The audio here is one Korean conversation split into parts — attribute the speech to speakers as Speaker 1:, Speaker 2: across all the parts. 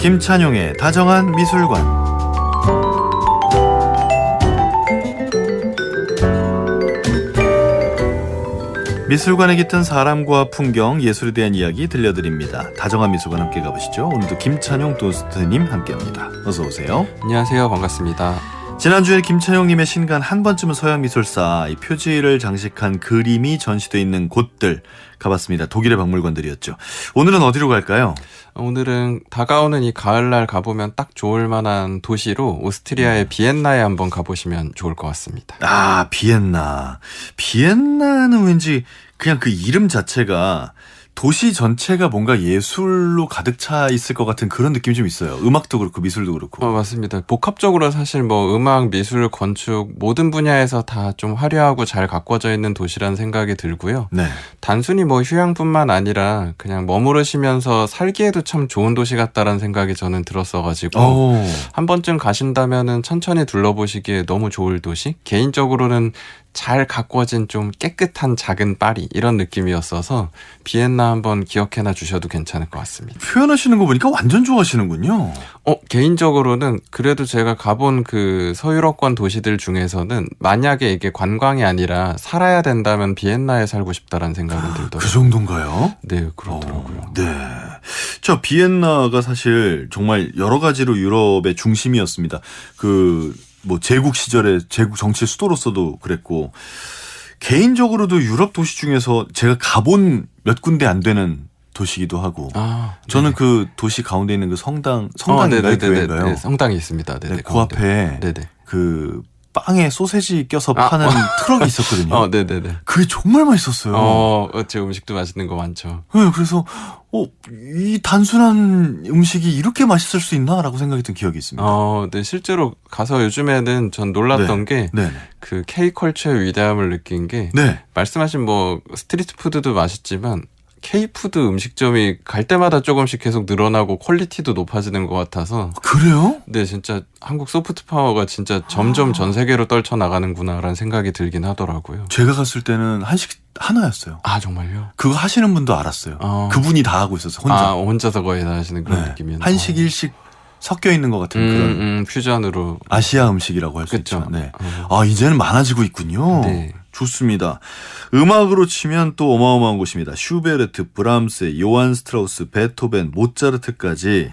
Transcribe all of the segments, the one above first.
Speaker 1: 김찬용의 다정한 미술관. 미술관에 깃든 사람과 풍경, 예술에 대한 이야기 들려드립니다. 다정한 미술관 함께 가보시죠. 오늘도 김찬용 도스트님 함께합니다. 어서 오세요.
Speaker 2: 안녕하세요. 반갑습니다.
Speaker 1: 지난주에 김찬용님의 신간 한 번쯤은 서양미술사 이 표지를 장식한 그림이 전시되어 있는 곳들 가봤습니다. 독일의 박물관들이었죠. 오늘은 어디로 갈까요?
Speaker 2: 오늘은 다가오는 이 가을날 가보면 딱 좋을 만한 도시로 오스트리아의 비엔나에 한번 가보시면 좋을 것 같습니다.
Speaker 1: 아, 비엔나. 비엔나는 왠지 그냥 그 이름 자체가 도시 전체가 뭔가 예술로 가득 차 있을 것 같은 그런 느낌이 좀 있어요. 음악도 그렇고 미술도 그렇고.
Speaker 2: 맞습니다. 복합적으로 사실 뭐 음악, 미술, 건축 모든 분야에서 다 좀 화려하고 잘 가꿔져 있는 도시라는 생각이 들고요.
Speaker 1: 네.
Speaker 2: 단순히 뭐 휴양뿐만 아니라 그냥 머무르시면서 살기에도 참 좋은 도시 같다라는 생각이 저는 들었어가지고 한 번쯤 가신다면은 천천히 둘러보시기에 너무 좋을 도시? 개인적으로는 잘 가꿔진 좀 깨끗한 작은 파리 이런 느낌이었어서 비엔나 한번 기억해놔 주셔도 괜찮을 것 같습니다.
Speaker 1: 표현하시는 거 보니까 완전 좋아하시는군요.
Speaker 2: 개인적으로는 그래도 제가 가본 그 서유럽권 도시들 중에서는 만약에 이게 관광이 아니라 살아야 된다면 비엔나에 살고 싶다라는 생각이 들더라고요.
Speaker 1: 그 정도인가요?
Speaker 2: 네, 그렇더라고요.
Speaker 1: 네. 저 비엔나가 사실 정말 여러 가지로 유럽의 중심이었습니다. 뭐 제국 시절에 제국 정치 수도로서도 그랬고, 개인적으로도 유럽 도시 중에서 제가 가본 몇 군데 안 되는 도시이기도 하고, 저는 그 도시 가운데 있는 그 성당인가요? 교회인가요?
Speaker 2: 네, 성당이 있습니다. 네네,
Speaker 1: 네, 그 앞에
Speaker 2: 네네.
Speaker 1: 그 빵에 소세지 껴서 파는 트럭이 있었거든요. 네네네. 그게 정말 맛있었어요.
Speaker 2: 제 음식도 맛있는 거 많죠.
Speaker 1: 네, 그래서 이 단순한 음식이 이렇게 맛있을 수 있나라고 생각이 든 기억이 있습니다.
Speaker 2: 네, 실제로 가서 요즘에는 전 놀랐던 게 그 K컬처의 위대함을 느낀 게 말씀하신 뭐 스트리트 푸드도 맛있지만 K푸드 음식점이 갈 때마다 조금씩 계속 늘어나고 퀄리티도 높아지는 것 같아서.
Speaker 1: 그래요?
Speaker 2: 네, 진짜 한국 소프트 파워가 진짜 점점 전 세계로 떨쳐나가는구나라는 생각이 들긴 하더라고요.
Speaker 1: 제가 갔을 때는 한식 하나였어요.
Speaker 2: 아, 정말요?
Speaker 1: 그거 하시는 분도 알았어요. 그분이 다 하고 있었어요. 혼자.
Speaker 2: 혼자서 거의 다 하시는 그런 느낌이었는데.
Speaker 1: 한식, 일식 섞여 있는 것 같은 그런
Speaker 2: 퓨전으로.
Speaker 1: 아시아 음식이라고 할 수 있죠. 네. 이제는 많아지고 있군요.
Speaker 2: 네.
Speaker 1: 좋습니다. 음악으로 치면 또 어마어마한 곳입니다. 슈베르트, 브람스, 요한 스트라우스, 베토벤, 모차르트까지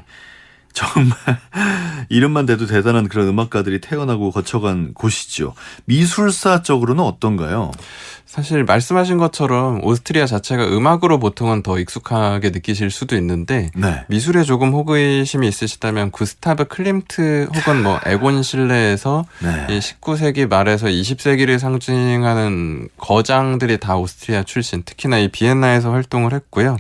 Speaker 1: 정말 이름만 대도 대단한 그런 음악가들이 태어나고 거쳐간 곳이죠. 미술사적으로는 어떤가요?
Speaker 2: 사실 말씀하신 것처럼 오스트리아 자체가 음악으로 보통은 더 익숙하게 느끼실 수도 있는데 미술에 조금 호기심이 있으시다면 구스타브 클림트 혹은 뭐 에곤 실레에서 이 19세기 말에서 20세기를 상징하는 거장들이 다 오스트리아 출신, 특히나 이 비엔나에서 활동을 했고요.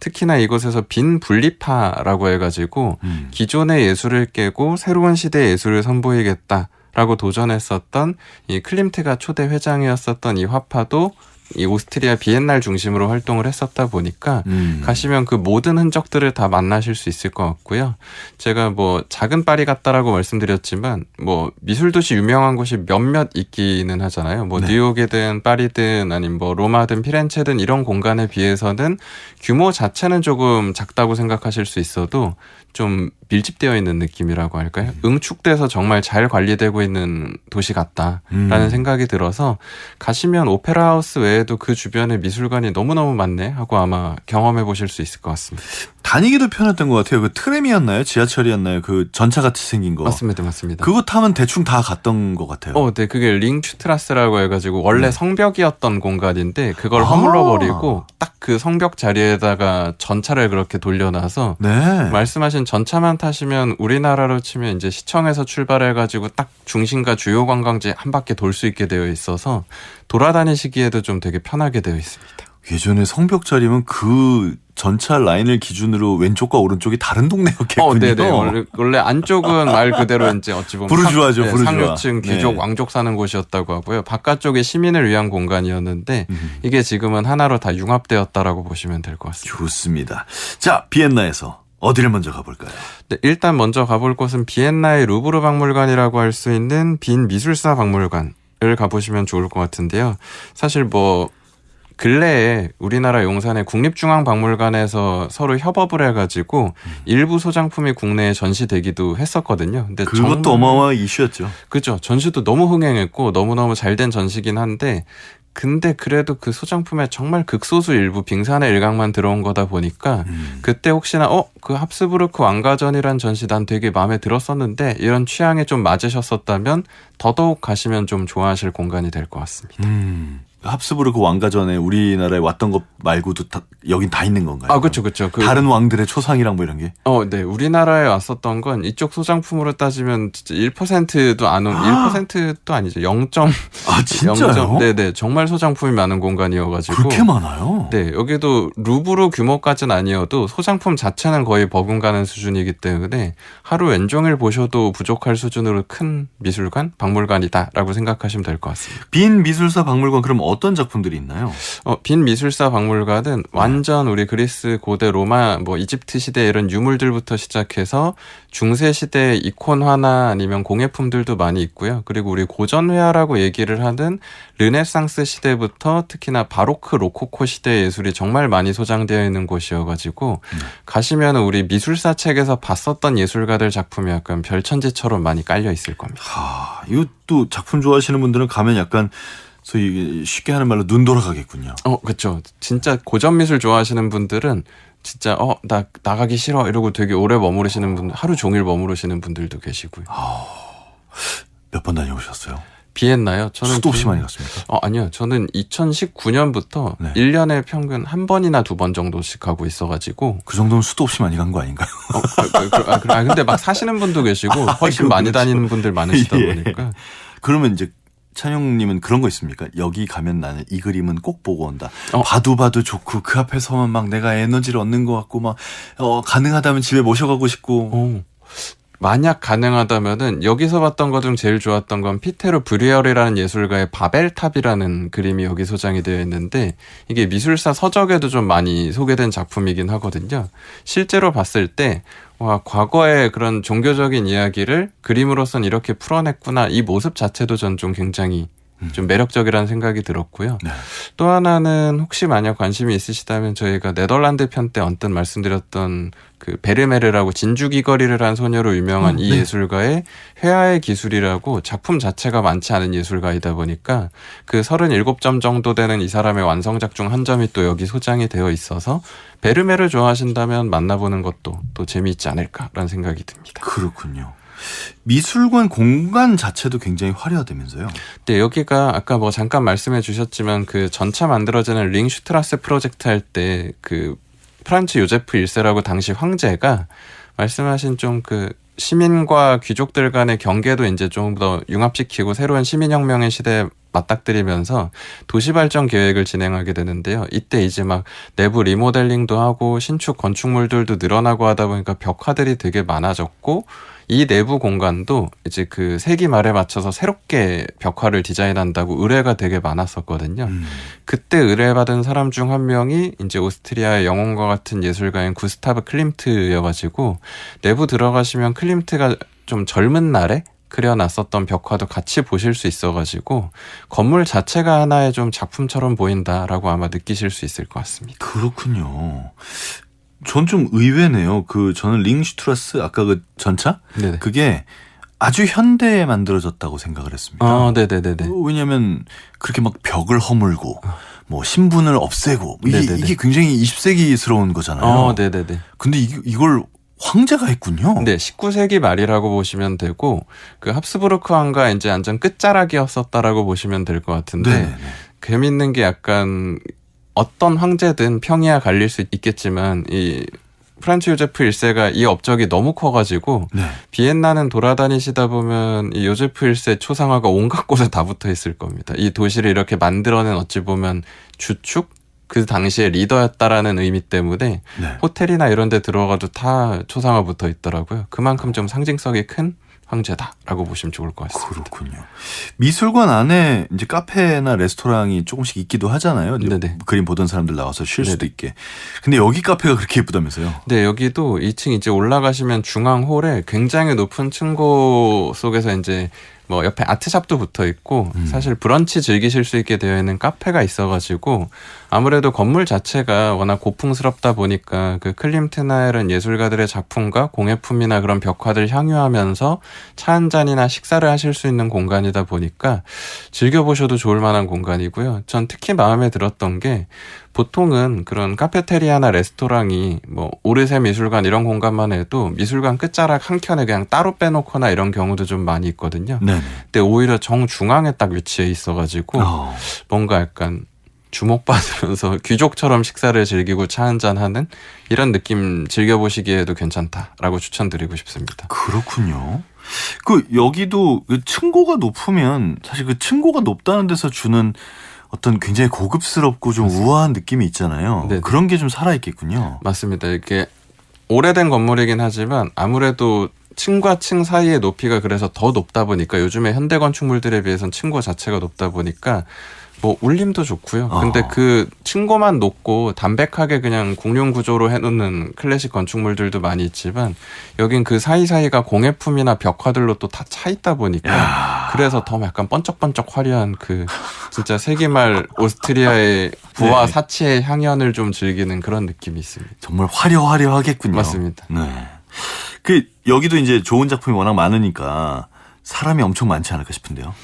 Speaker 2: 특히나 이곳에서 빈 분리파라고 해가지고 기존의 예술을 깨고 새로운 시대의 예술을 선보이겠다라고 도전했었던 이 클림트가 초대 회장이었었던 이 화파도 이 오스트리아 비엔날 중심으로 활동을 했었다 보니까 가시면 그 모든 흔적들을 다 만나실 수 있을 것 같고요. 제가 뭐 작은 파리 같다라고 말씀드렸지만 뭐 미술도시 유명한 곳이 몇몇 있기는 하잖아요. 뭐 뉴욕이든 파리든 아니면 뭐 로마든 피렌체든 이런 공간에 비해서는 규모 자체는 조금 작다고 생각하실 수 있어도 좀 밀집되어 있는 느낌이라고 할까요? 응축돼서 정말 잘 관리되고 있는 도시 같다라는 생각이 들어서 가시면 오페라 하우스 외에도 그 주변에 미술관이 너무너무 많네 하고 아마 경험해 보실 수 있을 것 같습니다.
Speaker 1: 다니기도 편했던 것 같아요. 그 트램이었나요? 지하철이었나요? 그 전차 같이 생긴 거.
Speaker 2: 맞습니다.
Speaker 1: 그거 타면 대충 다 갔던 것 같아요.
Speaker 2: 네. 그게 링슈트라스라고 해가지고 원래 성벽이었던 공간인데 그걸 허물러 버리고 딱 그 성벽 자리에다가 전차를 그렇게 돌려놔서 말씀하신 전차만 타시면 우리나라로 치면 이제 시청에서 출발해가지고 딱 중심가 주요 관광지 한 바퀴 돌 수 있게 되어 있어서 돌아다니시기에도 좀 되게 편하게 되어 있습니다.
Speaker 1: 예전에 성벽 자리면 그 전차 라인을 기준으로 왼쪽과 오른쪽이 다른 동네였겠군요.
Speaker 2: 네네. 원래 안쪽은 말 그대로 이제 어찌 보면
Speaker 1: 부르주아죠, 부르주아.
Speaker 2: 상류층 귀족 왕족 사는 곳이었다고 하고요. 바깥쪽이 시민을 위한 공간이었는데 이게 지금은 하나로 다 융합되었다라고 보시면 될 것 같습니다.
Speaker 1: 좋습니다. 자, 비엔나에서 어디를 먼저 가볼까요?
Speaker 2: 네, 일단 먼저 가볼 곳은 비엔나의 루브르 박물관이라고 할 수 있는 빈 미술사 박물관을 가보시면 좋을 것 같은데요. 사실 뭐 근래에 우리나라 용산의 국립중앙박물관에서 서로 협업을 해가지고 일부 소장품이 국내에 전시되기도 했었거든요. 근데
Speaker 1: 그것도 어마어마한 이슈였죠.
Speaker 2: 그렇죠. 전시도 너무 흥행했고 너무너무 잘된 전시긴 한데 근데 그래도 그 소장품에 정말 극소수 일부 빙산의 일각만 들어온 거다 보니까 그때 혹시나 그 합스부르크 왕가전이란 전시 난 되게 마음에 들었었는데 이런 취향에 좀 맞으셨었다면 더더욱 가시면 좀 좋아하실 공간이 될 것 같습니다.
Speaker 1: 합스부르크 왕가전에 우리나라에 왔던 것 말고도 여긴 다 있는 건가요?
Speaker 2: 그렇죠.
Speaker 1: 다른 왕들의 초상이랑 뭐 이런 게?
Speaker 2: 네. 우리나라에 왔었던 건 이쪽 소장품으로 따지면 진짜 1%도 안 온, 1%도 아니죠. 0.
Speaker 1: 진짜요?
Speaker 2: 네네. 정말 소장품이 많은 공간이어가지고.
Speaker 1: 그렇게 많아요?
Speaker 2: 네. 여기도 루브르 규모까지는 아니어도 소장품 자체는 거의 버금가는 수준이기 때문에 하루 왼종일 보셔도 부족할 수준으로 큰 미술관, 박물관이다라고 생각하시면 될 것 같습니다.
Speaker 1: 빈 미술사 박물관 그럼 어떤 작품들이 있나요?
Speaker 2: 빈 미술사 박물관은 완전 우리 그리스 고대 로마 뭐 이집트 시대 이런 유물들부터 시작해서 중세 시대 이콘화나 아니면 공예품들도 많이 있고요. 그리고 우리 고전회화라고 얘기를 하는 르네상스 시대부터 특히나 바로크 로코코 시대 예술이 정말 많이 소장되어 있는 곳이어가지고 가시면 우리 미술사 책에서 봤었던 예술가들 작품이 약간 별천지처럼 많이 깔려 있을 겁니다.
Speaker 1: 이것도 작품 좋아하시는 분들은 가면 약간 소위 쉽게 하는 말로 눈 돌아가겠군요.
Speaker 2: 그렇죠. 진짜 고전 미술 좋아하시는 분들은 진짜 나 나가기 싫어 이러고 되게 오래 머무르시는 분들, 하루 종일 머무르시는 분들도 계시고요.
Speaker 1: 몇 번 다녀오셨어요?
Speaker 2: 비엔나요? 저는
Speaker 1: 수도 없이 많이 갔습니까?
Speaker 2: 아니요. 저는 2019년부터 1년에 평균 한 번이나 2번 정도씩 가고 있어가지고.
Speaker 1: 그 정도면 수도 없이 많이 간 거 아닌가요?
Speaker 2: 근데 막 사시는 분도 계시고 훨씬 많이 다니는 분들 많으시다 보니까.
Speaker 1: 그러면 이제 찬용님은 그런 거 있습니까? 여기 가면 나는 이 그림은 꼭 보고 온다. 봐도 좋고 그 앞에 서면 막 내가 에너지를 얻는 것 같고 막 가능하다면 집에 모셔가고 싶고.
Speaker 2: 만약 가능하다면은 여기서 봤던 것 중 제일 좋았던 건 피테르 브리얼이라는 예술가의 바벨탑이라는 그림이 여기 소장이 되어 있는데 이게 미술사 서적에도 좀 많이 소개된 작품이긴 하거든요. 실제로 봤을 때 과거의 그런 종교적인 이야기를 그림으로선 이렇게 풀어냈구나. 이 모습 자체도 전 좀 굉장히 좀 매력적이라는 생각이 들었고요.
Speaker 1: 네.
Speaker 2: 또 하나는 혹시 만약 관심이 있으시다면 저희가 네덜란드 편 때 언뜻 말씀드렸던 그 베르메르라고 진주귀걸이를 한 소녀로 유명한 이 예술가의 회화의 기술이라고 작품 자체가 많지 않은 예술가이다 보니까 그 37점 정도 되는 이 사람의 완성작 중 한 점이 또 여기 소장이 되어 있어서 베르메르 좋아하신다면 만나보는 것도 또 재미있지 않을까라는 생각이 듭니다.
Speaker 1: 그렇군요. 미술관 공간 자체도 굉장히 화려하다면서요?
Speaker 2: 네, 여기가 아까 뭐 잠깐 말씀해 주셨지만 그 전차 만들어지는 링슈트라세 프로젝트 할 때 그 프란츠 요제프 1세라고 당시 황제가 말씀하신 좀 그 시민과 귀족들 간의 경계도 이제 좀 더 융합시키고 새로운 시민혁명의 시대에 맞닥뜨리면서 도시발전 계획을 진행하게 되는데요. 이때 이제 막 내부 리모델링도 하고 신축 건축물들도 늘어나고 하다 보니까 벽화들이 되게 많아졌고 이 내부 공간도 이제 그 세기 말에 맞춰서 새롭게 벽화를 디자인한다고 의뢰가 되게 많았었거든요. 그때 의뢰받은 사람 중 한 명이 이제 오스트리아의 영혼과 같은 예술가인 구스타브 클림트여가지고 내부 들어가시면 클림트가 좀 젊은 날에 그려놨었던 벽화도 같이 보실 수 있어가지고 건물 자체가 하나의 좀 작품처럼 보인다라고 아마 느끼실 수 있을 것 같습니다.
Speaker 1: 그렇군요. 전 좀 의외네요. 저는 링슈트라스 아까 그 전차?
Speaker 2: 네네.
Speaker 1: 그게 아주 현대에 만들어졌다고 생각을 했습니다.
Speaker 2: 네네네네.
Speaker 1: 왜냐면 그렇게 막 벽을 허물고 뭐 신분을 없애고 이게 굉장히 20세기스러운 거잖아요.
Speaker 2: 네네네.
Speaker 1: 근데 이걸 황제가 했군요.
Speaker 2: 네, 19세기 말이라고 보시면 되고 그 합스부르크 왕가 이제 완전 끝자락이었었다라고 보시면 될 것 같은데
Speaker 1: 네네네.
Speaker 2: 재밌는 게 약간 어떤 황제든 평이야 갈릴 수 있겠지만 이 프란츠 요제프 1세가 이 업적이 너무 커가지고 비엔나는 돌아다니시다 보면 이 요제프 1세 초상화가 온갖 곳에 다 붙어 있을 겁니다. 이 도시를 이렇게 만들어낸 어찌 보면 주축? 그 당시에 리더였다라는 의미 때문에 호텔이나 이런 데 들어가도 다 초상화 붙어 있더라고요. 그만큼 좀 상징성이 큰 황제다라고 보시면 좋을 것 같습니다.
Speaker 1: 그렇군요. 미술관 안에 이제 카페나 레스토랑이 조금씩 있기도 하잖아요.
Speaker 2: 네네.
Speaker 1: 그림 보던 사람들 나와서 쉴 수도 있게. 근데 여기 카페가 그렇게 예쁘다면서요? 네,
Speaker 2: 여기도 2층 이제 올라가시면 중앙 홀에 굉장히 높은 층고 속에서 이제 뭐 옆에 아트샵도 붙어 있고 사실 브런치 즐기실 수 있게 되어 있는 카페가 있어가지고 아무래도 건물 자체가 워낙 고풍스럽다 보니까 그 클림트나 이런 예술가들의 작품과 공예품이나 그런 벽화들 향유하면서 차 한 잔이나 식사를 하실 수 있는 공간이다 보니까 즐겨보셔도 좋을 만한 공간이고요. 전 특히 마음에 들었던 게 보통은 그런 카페테리아나 레스토랑이 뭐 오르세 미술관 이런 공간만 해도 미술관 끝자락 한 켠에 그냥 따로 빼놓거나 이런 경우도 좀 많이 있거든요.
Speaker 1: 네네.
Speaker 2: 근데 오히려 정중앙에 딱 위치해 있어가지고 뭔가 약간 주목받으면서 귀족처럼 식사를 즐기고 차 한잔 하는 이런 느낌 즐겨보시기에도 괜찮다라고 추천드리고 싶습니다.
Speaker 1: 그렇군요. 그 여기도 그 층고가 높으면 사실 그 층고가 높다는 데서 주는 어떤 굉장히 고급스럽고 좀 우아한 느낌이 있잖아요. 네네. 그런 게 좀 살아있겠군요.
Speaker 2: 맞습니다. 이렇게 오래된 건물이긴 하지만 아무래도 층과 층 사이의 높이가 그래서 더 높다 보니까 요즘에 현대 건축물들에 비해서는 층고 자체가 높다 보니까 뭐 울림도 좋고요. 근데 그 층고만 높고 담백하게 그냥 공룡 구조로 해놓는 클래식 건축물들도 많이 있지만 여긴 그 사이사이가 공예품이나 벽화들로 또 다 차 있다 보니까 그래서 더 약간 번쩍번쩍 화려한 그 진짜 세기말 오스트리아의 부와 네. 사치의 향연을 좀 즐기는 그런 느낌이 있습니다.
Speaker 1: 정말 화려하겠군요.
Speaker 2: 맞습니다.
Speaker 1: 네. 그 여기도 이제 좋은 작품이 워낙 많으니까 사람이 엄청 많지 않을까 싶은데요.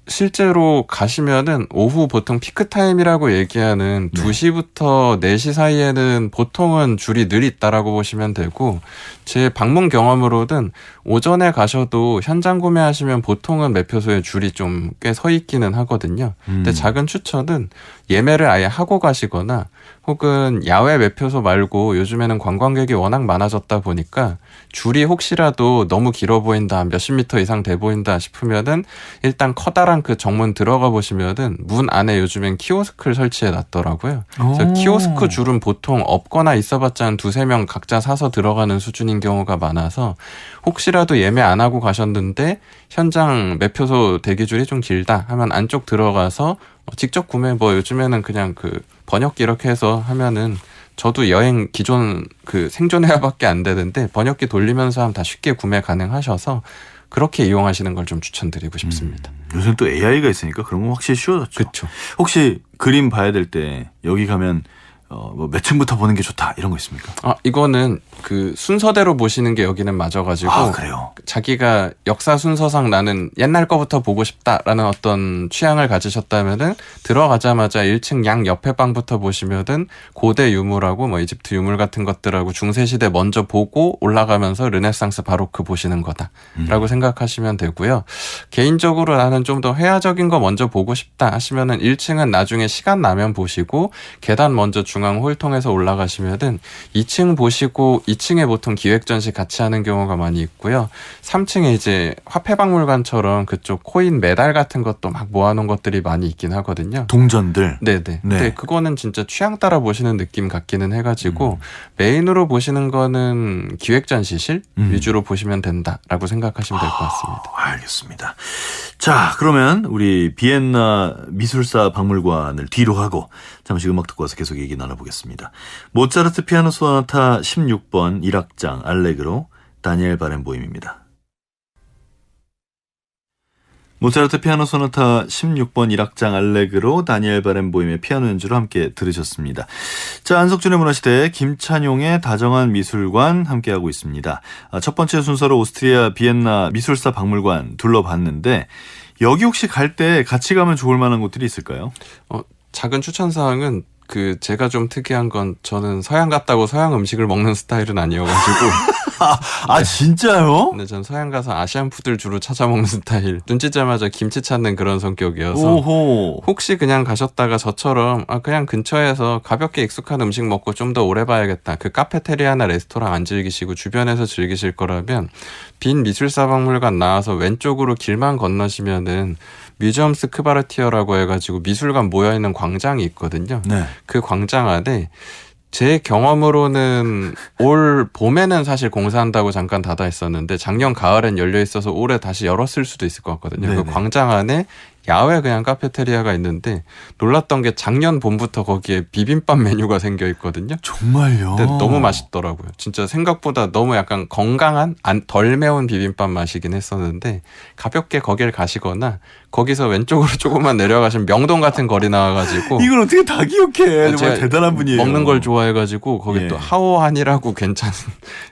Speaker 2: 실제로 가시면은 오후 보통 피크타임이라고 얘기하는 네. 2시부터 4시 사이에는 보통은 줄이 늘 있다라고 보시면 되고 제 방문 경험으로는 오전에 가셔도 현장 구매하시면 보통은 매표소에 줄이 좀 꽤 서 있기는 하거든요. 근데 작은 추천은 예매를 아예 하고 가시거나 혹은 야외 매표소 말고 요즘에는 관광객이 워낙 많아졌다 보니까 줄이 혹시라도 너무 길어 보인다, 몇십 미터 이상 돼 보인다 싶으면은 일단 커다란 그 정문 들어가 보시면은 문 안에 요즘엔 키오스크를 설치해 놨더라고요. 그래서 키오스크 줄은 보통 없거나 있어봤자 한 2-3명 각자 사서 들어가는 수준인 경우가 많아서 혹시라도 예매 안 하고 가셨는데 현장 매표소 대기줄이 좀 길다 하면 안쪽 들어가서 직접 구매 뭐 요즘에는 그냥 그 번역기 이렇게 해서 하면은 저도 여행 기존 그 생존해야밖에 안 되는데 번역기 돌리면서 하면 다 쉽게 구매 가능하셔서 그렇게 이용하시는 걸 좀 추천드리고 싶습니다.
Speaker 1: 요새는 또 AI가 있으니까 그런 건 확실히 쉬워졌죠.
Speaker 2: 그렇죠.
Speaker 1: 혹시 그림 봐야 될 때 여기 가면 뭐 몇 층부터 보는 게 좋다 이런 거 있습니까?
Speaker 2: 이거는 그 순서대로 보시는 게 여기는 맞아가지고
Speaker 1: 그래요?
Speaker 2: 자기가 역사 순서상 나는 옛날 거부터 보고 싶다라는 어떤 취향을 가지셨다면은 들어가자마자 1층 양 옆에 방부터 보시면은 고대 유물하고 뭐 이집트 유물 같은 것들하고 중세시대 먼저 보고 올라가면서 르네상스 바로크 보시는 거다라고 생각하시면 되고요. 개인적으로 나는 좀 더 회화적인 거 먼저 보고 싶다 하시면은 1층은 나중에 시간 나면 보시고 계단 먼저 중앙 홀 통해서 올라가시면은 2층 보시고 2층에 보통 기획전시 같이 하는 경우가 많이 있고요. 3층에 이제 화폐박물관처럼 그쪽 코인 메달 같은 것도 막 모아놓은 것들이 많이 있긴 하거든요.
Speaker 1: 동전들?
Speaker 2: 네네. 네. 근데 그거는 진짜 취향 따라 보시는 느낌 같기는 해가지고 메인으로 보시는 거는 기획전시실 위주로 보시면 된다라고 생각하시면 될 것 같습니다.
Speaker 1: 알겠습니다. 자, 그러면 우리 비엔나 미술사 박물관을 뒤로 하고 잠시 음악 듣고 와서 계속 얘기 나눠보겠습니다. 모차르트 피아노 소나타 16번 1악장 알레그로 다니엘 바렌보임입니다. 모차르트 피아노 소나타 16번 1악장 알레그로 다니엘 바렌보임의 피아노 연주로 함께 들으셨습니다. 자, 안석준의 문화시대 김찬용의 다정한 미술관 함께하고 있습니다. 첫 번째 순서로 오스트리아 비엔나 미술사 박물관 둘러봤는데 여기 혹시 갈 때 같이 가면 좋을 만한 곳들이 있을까요?
Speaker 2: 작은 추천사항은 그 제가 좀 특이한 건 저는 서양 갔다고 서양 음식을 먹는 스타일은 아니어가지고
Speaker 1: 네. 진짜요?
Speaker 2: 근데 전 서양 가서 아시안 푸드를 주로 찾아 먹는 스타일. 눈 찌자마자 김치 찾는 그런 성격이어서
Speaker 1: 오호.
Speaker 2: 혹시 그냥 가셨다가 저처럼 그냥 근처에서 가볍게 익숙한 음식 먹고 좀 더 오래 봐야겠다. 그 카페테리아나 레스토랑 안 즐기시고 주변에서 즐기실 거라면 빈 미술사 박물관 나와서 왼쪽으로 길만 건너시면은 뮤지엄 스크바르티어라고 해가지고 미술관 모여있는 광장이 있거든요.
Speaker 1: 네.
Speaker 2: 그 광장 안에 제 경험으로는 올 봄에는 사실 공사한다고 잠깐 닫아 있었는데 작년 가을엔 열려 있어서 올해 다시 열었을 수도 있을 것 같거든요.
Speaker 1: 네네.
Speaker 2: 그 광장 안에 야외 그냥 카페테리아가 있는데 놀랐던 게 작년 봄부터 거기에 비빔밥 메뉴가 생겨 있거든요.
Speaker 1: 정말요?
Speaker 2: 근데 너무 맛있더라고요. 진짜 생각보다 너무 약간 건강한 덜 매운 비빔밥 맛이긴 했었는데 가볍게 거길 가시거나 거기서 왼쪽으로 조금만 내려가시면 명동 같은 거리 나와가지고
Speaker 1: 이걸 어떻게 다 기억해? 정말 대단한 분이에요.
Speaker 2: 먹는 걸 좋아해가지고 거기
Speaker 1: 예.
Speaker 2: 또 하오한이라고 괜찮은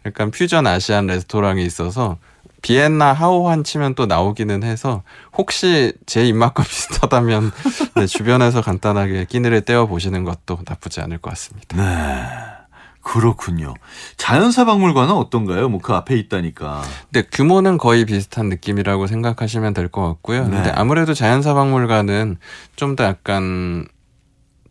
Speaker 2: 약간 퓨전 아시안 레스토랑이 있어서 비엔나 하오한 치면 또 나오기는 해서 혹시 제 입맛과 비슷하다면 네, 주변에서 간단하게 끼니를 때워 보시는 것도 나쁘지 않을 것 같습니다.
Speaker 1: 네. 그렇군요. 자연사 박물관은 어떤가요? 뭐 그 앞에 있다니까.
Speaker 2: 네, 규모는 거의 비슷한 느낌이라고 생각하시면 될 것 같고요.
Speaker 1: 네.
Speaker 2: 근데 아무래도 자연사 박물관은 좀 더 약간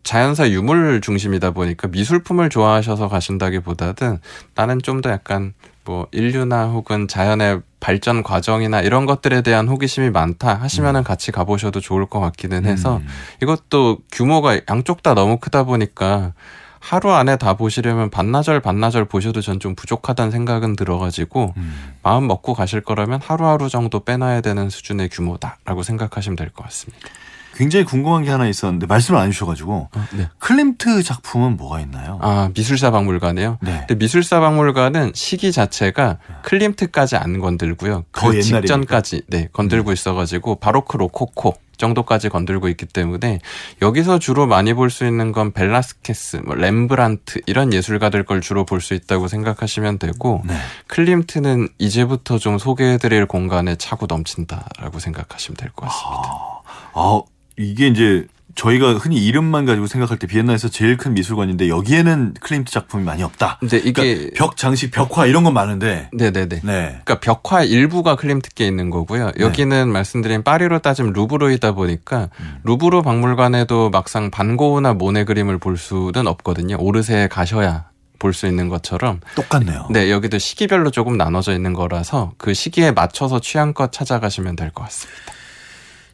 Speaker 2: 자연사 유물 중심이다 보니까 미술품을 좋아하셔서 가신다기보다는 나는 좀 더 약간 뭐 인류나 혹은 자연의 발전 과정이나 이런 것들에 대한 호기심이 많다 하시면은 같이 가보셔도 좋을 것 같기는 해서 이것도 규모가 양쪽 다 너무 크다 보니까 하루 안에 다 보시려면 반나절 보셔도 전 좀 부족하다는 생각은 들어가지고 마음 먹고 가실 거라면 하루하루 정도 빼놔야 되는 수준의 규모다라고 생각하시면 될 것 같습니다.
Speaker 1: 굉장히 궁금한 게 하나 있었는데 말씀을 안 해주셔가지고
Speaker 2: 네.
Speaker 1: 클림트 작품은 뭐가 있나요?
Speaker 2: 아, 미술사 박물관이요?
Speaker 1: 네.
Speaker 2: 근데 미술사 박물관은 시기 자체가 클림트까지 안 건들고요.
Speaker 1: 더
Speaker 2: 그
Speaker 1: 옛날이니까.
Speaker 2: 직전까지 네, 건들고 있어가지고 바로크 로코코 정도까지 건들고 있기 때문에 여기서 주로 많이 볼 수 있는 건 벨라스케스, 뭐 렘브란트 이런 예술가들 걸 주로 볼 수 있다고 생각하시면 되고
Speaker 1: 네.
Speaker 2: 클림트는 이제부터 좀 소개해드릴 공간에 차고 넘친다라고 생각하시면 될 것 같습니다.
Speaker 1: 이게 이제 저희가 흔히 이름만 가지고 생각할 때 비엔나에서 제일 큰 미술관인데 여기에는 클림트 작품이 많이 없다.
Speaker 2: 근데 이게
Speaker 1: 그러니까 벽 장식, 벽화 이런 건 많은데.
Speaker 2: 네네네.
Speaker 1: 네.
Speaker 2: 그러니까 벽화 일부가 클림트께 있는 거고요. 여기는 말씀드린 파리로 따지면 루브르이다 보니까 루브르 박물관에도 막상 반고흐나 모네 그림을 볼 수는 없거든요. 오르세에 가셔야 볼 수 있는 것처럼.
Speaker 1: 똑같네요.
Speaker 2: 네, 여기도 시기별로 조금 나눠져 있는 거라서 그 시기에 맞춰서 취향껏 찾아가시면 될 것 같습니다.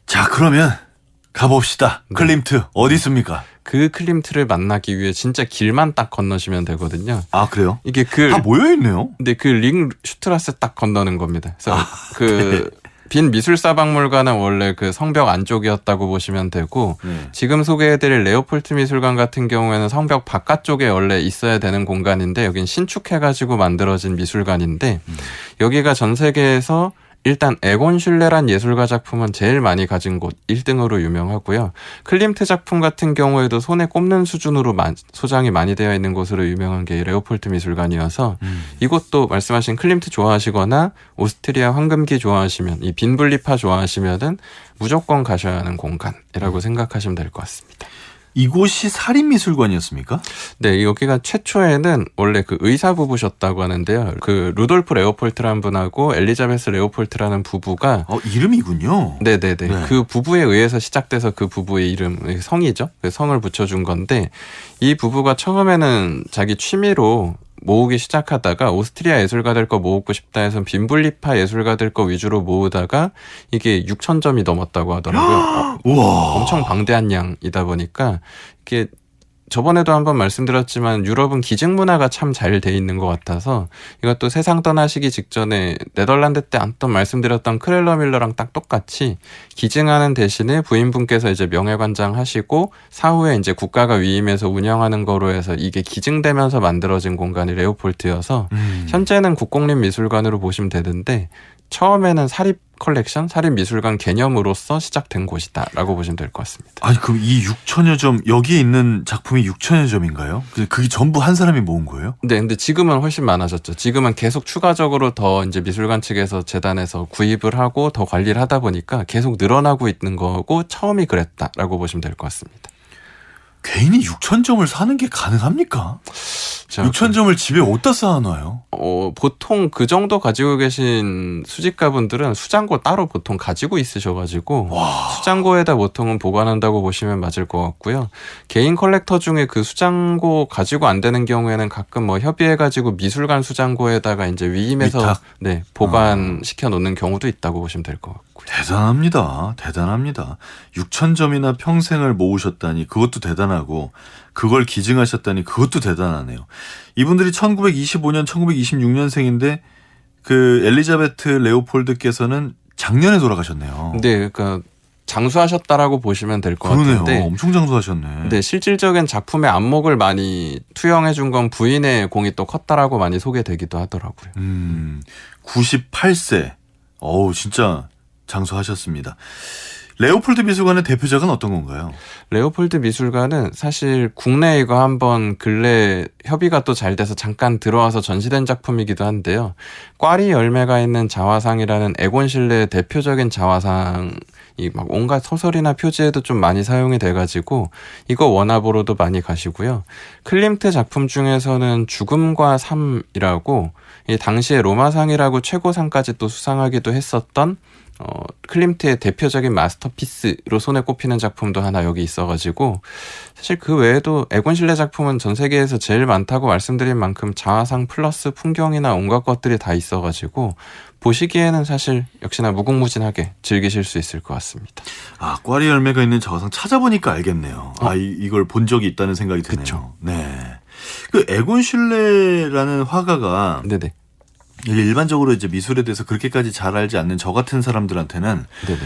Speaker 1: 자, 그러면 가봅시다.
Speaker 2: 네.
Speaker 1: 클림트 어디 있습니까?
Speaker 2: 그 클림트를 만나기 위해 진짜 길만 딱 건너시면 되거든요.
Speaker 1: 아, 그래요?
Speaker 2: 이게
Speaker 1: 다 모여 있네요.
Speaker 2: 근데 그 링 슈트라스 딱 건너는 겁니다. 그래서
Speaker 1: 네.
Speaker 2: 빈 미술사 박물관은 원래 그 성벽 안쪽이었다고 보시면 되고
Speaker 1: 네.
Speaker 2: 지금 소개해드릴 레오폴트 미술관 같은 경우에는 성벽 바깥쪽에 원래 있어야 되는 공간인데 여긴 신축해가지고 만들어진 미술관인데 여기가 전 세계에서 일단 에곤 슐레란 예술가 작품은 제일 많이 가진 곳 1등으로 유명하고요. 클림트 작품 같은 경우에도 손에 꼽는 수준으로 소장이 많이 되어 있는 곳으로 유명한 게 레오폴트 미술관이어서 이곳도 말씀하신 클림트 좋아하시거나 오스트리아 황금기 좋아하시면 이 빈블리파 좋아하시면은 무조건 가셔야 하는 공간이라고 생각하시면 될 것 같습니다.
Speaker 1: 이곳이 살인미술관이었습니까?
Speaker 2: 네, 여기가 최초에는 원래 그 의사 부부셨다고 하는데요. 그 루돌프 레오폴트라는 분하고 엘리자베스 레오폴트라는 부부가
Speaker 1: 이름이군요.
Speaker 2: 네네네.
Speaker 1: 네.
Speaker 2: 그 부부에 의해서 시작돼서 그 부부의 이름, 성이죠. 그 성을 붙여준 건데 이 부부가 처음에는 자기 취미로 모으기 시작하다가 오스트리아 예술가들 거 모으고 싶다 해서 빈블리파 예술가들 거 위주로 모으다가 이게 6,000점이 넘었다고 하더라고요.
Speaker 1: 우와.
Speaker 2: 엄청 방대한 양이다 보니까 이게 저번에도 한번 말씀드렸지만 유럽은 기증 문화가 참 잘 돼 있는 것 같아서 이것도 세상 떠나시기 직전에 네덜란드 때 한번 말씀드렸던 크렐러 밀러랑 딱 똑같이 기증하는 대신에 부인분께서 이제 명예관장 하시고 사후에 이제 국가가 위임해서 운영하는 거로 해서 이게 기증되면서 만들어진 공간이 레오폴트여서 현재는 국공립미술관으로 보시면 되는데 처음에는 사립 컬렉션, 사립미술관 개념으로서 시작된 곳이다라고 보시면 될 것 같습니다.
Speaker 1: 아니, 그럼 이 6천여 점, 여기에 있는 작품이 6천여 점인가요? 그게 전부 한 사람이 모은 거예요?
Speaker 2: 네, 근데 지금은 훨씬 많아졌죠. 지금은 계속 추가적으로 더 이제 미술관 측에서 재단에서 구입을 하고 더 관리를 하다 보니까 계속 늘어나고 있는 거고 처음이 그랬다라고 보시면 될 것 같습니다.
Speaker 1: 개인이 6천 점을 사는 게 가능합니까? 6천 점을 집에 어디다 쌓아놔요?
Speaker 2: 보통 그 정도 가지고 계신 수집가분들은 수장고 따로 보통 가지고 있으셔가지고 수장고에다 보통은 보관한다고 보시면 맞을 것 같고요. 개인 컬렉터 중에 그 수장고 가지고 안 되는 경우에는 가끔 뭐 협의해가지고 미술관 수장고에다가 이제 위임해서
Speaker 1: 위탁?
Speaker 2: 네, 보관시켜 놓는 경우도 있다고 보시면 될 것 같고요.
Speaker 1: 대단합니다. 대단합니다. 6천 점이나 평생을 모으셨다니 그것도 대단하고 그걸 기증하셨다니 그것도 대단하네요. 이분들이 1925년, 1926년생인데 그 엘리자베트 레오폴드께서는 작년에 돌아가셨네요.
Speaker 2: 네, 그러니까 장수하셨다라고 보시면 될 것
Speaker 1: 그러네요.
Speaker 2: 같은데.
Speaker 1: 엄청 장수하셨네.
Speaker 2: 네, 실질적인 작품의 안목을 많이 투영해 준 건 부인의 공이 또 컸다라고 많이 소개되기도 하더라고요.
Speaker 1: 98세. 어우, 진짜 장수하셨습니다. 레오폴드 미술관의 대표작은 어떤 건가요?
Speaker 2: 레오폴드 미술관은 사실 국내에 이거 한번 근래 협의가 또 잘 돼서 잠깐 들어와서 전시된 작품이기도 한데요. 꽈리 열매가 있는 자화상이라는 에곤 실레의 대표적인 자화상이 막 온갖 소설이나 표지에도 좀 많이 사용이 돼가지고 이거 원화보러도 많이 가시고요. 클림트 작품 중에서는 죽음과 삶이라고 이 당시에 로마상이라고 최고상까지 또 수상하기도 했었던 클림트의 대표적인 마스터피스로 손에 꼽히는 작품도 하나 여기 있어가지고 사실 그 외에도 에곤 실레 작품은 전 세계에서 제일 많다고 말씀드린 만큼 자화상 플러스 풍경이나 온갖 것들이 다 있어가지고 보시기에는 사실 역시나 무궁무진하게 즐기실 수 있을 것 같습니다.
Speaker 1: 아, 꽈리 열매가 있는 저화상 찾아보니까 알겠네요. 이걸 본 적이 있다는 생각이 드네요.
Speaker 2: 그쵸.
Speaker 1: 네. 그 에곤 실레라는 화가가
Speaker 2: 네네.
Speaker 1: 이게 일반적으로 이제 미술에 대해서 그렇게까지 잘 알지 않는 저 같은 사람들한테는
Speaker 2: 네네.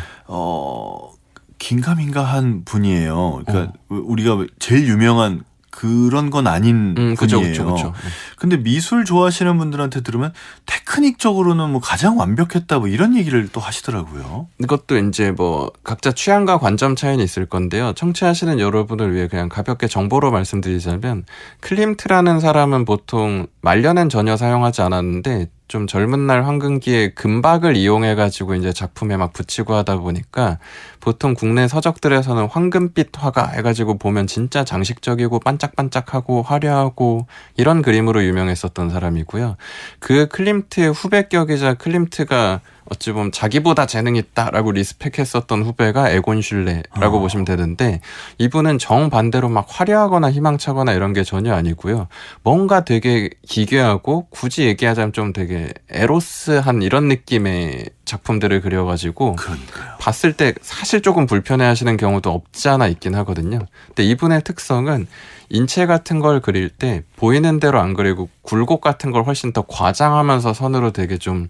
Speaker 1: 긴가민가한 분이에요. 그러니까 우리가 제일 유명한 그런 건 아닌
Speaker 2: 그쵸,
Speaker 1: 분이에요.
Speaker 2: 그쵸.
Speaker 1: 근데 미술 좋아하시는 분들한테 들으면 테크닉적으로는 뭐 가장 완벽했다 뭐 이런 얘기를 또 하시더라고요.
Speaker 2: 이것도 이제 뭐 각자 취향과 관점 차이는 있을 건데요. 청취하시는 여러분을 위해 그냥 가볍게 정보로 말씀드리자면 클림트라는 사람은 보통 말년엔 전혀 사용하지 않았는데 좀 젊은 날 황금기에 금박을 이용해가지고 이제 작품에 막 붙이고 하다 보니까 보통 국내 서적들에서는 황금빛 화가 해가지고 보면 진짜 장식적이고 반짝반짝하고 화려하고 이런 그림으로 유명했었던 사람이고요. 그 클림트의 후배격이자 클림트가 어찌 보면 자기보다 재능 있다라고 리스펙했었던 후배가 에곤 슐레라고 보시면 되는데 이분은 정반대로 막 화려하거나 희망차거나 이런 게 전혀 아니고요. 뭔가 되게 기괴하고 굳이 얘기하자면 좀 되게 에로스한 이런 느낌의 작품들을 그려가지고
Speaker 1: 그러니까요.
Speaker 2: 봤을 때 사실 조금 불편해하시는 경우도 없지 않아 있긴 하거든요. 근데 이분의 특성은 인체 같은 걸 그릴 때 보이는 대로 안 그리고 굴곡 같은 걸 훨씬 더 과장하면서 선으로 되게 좀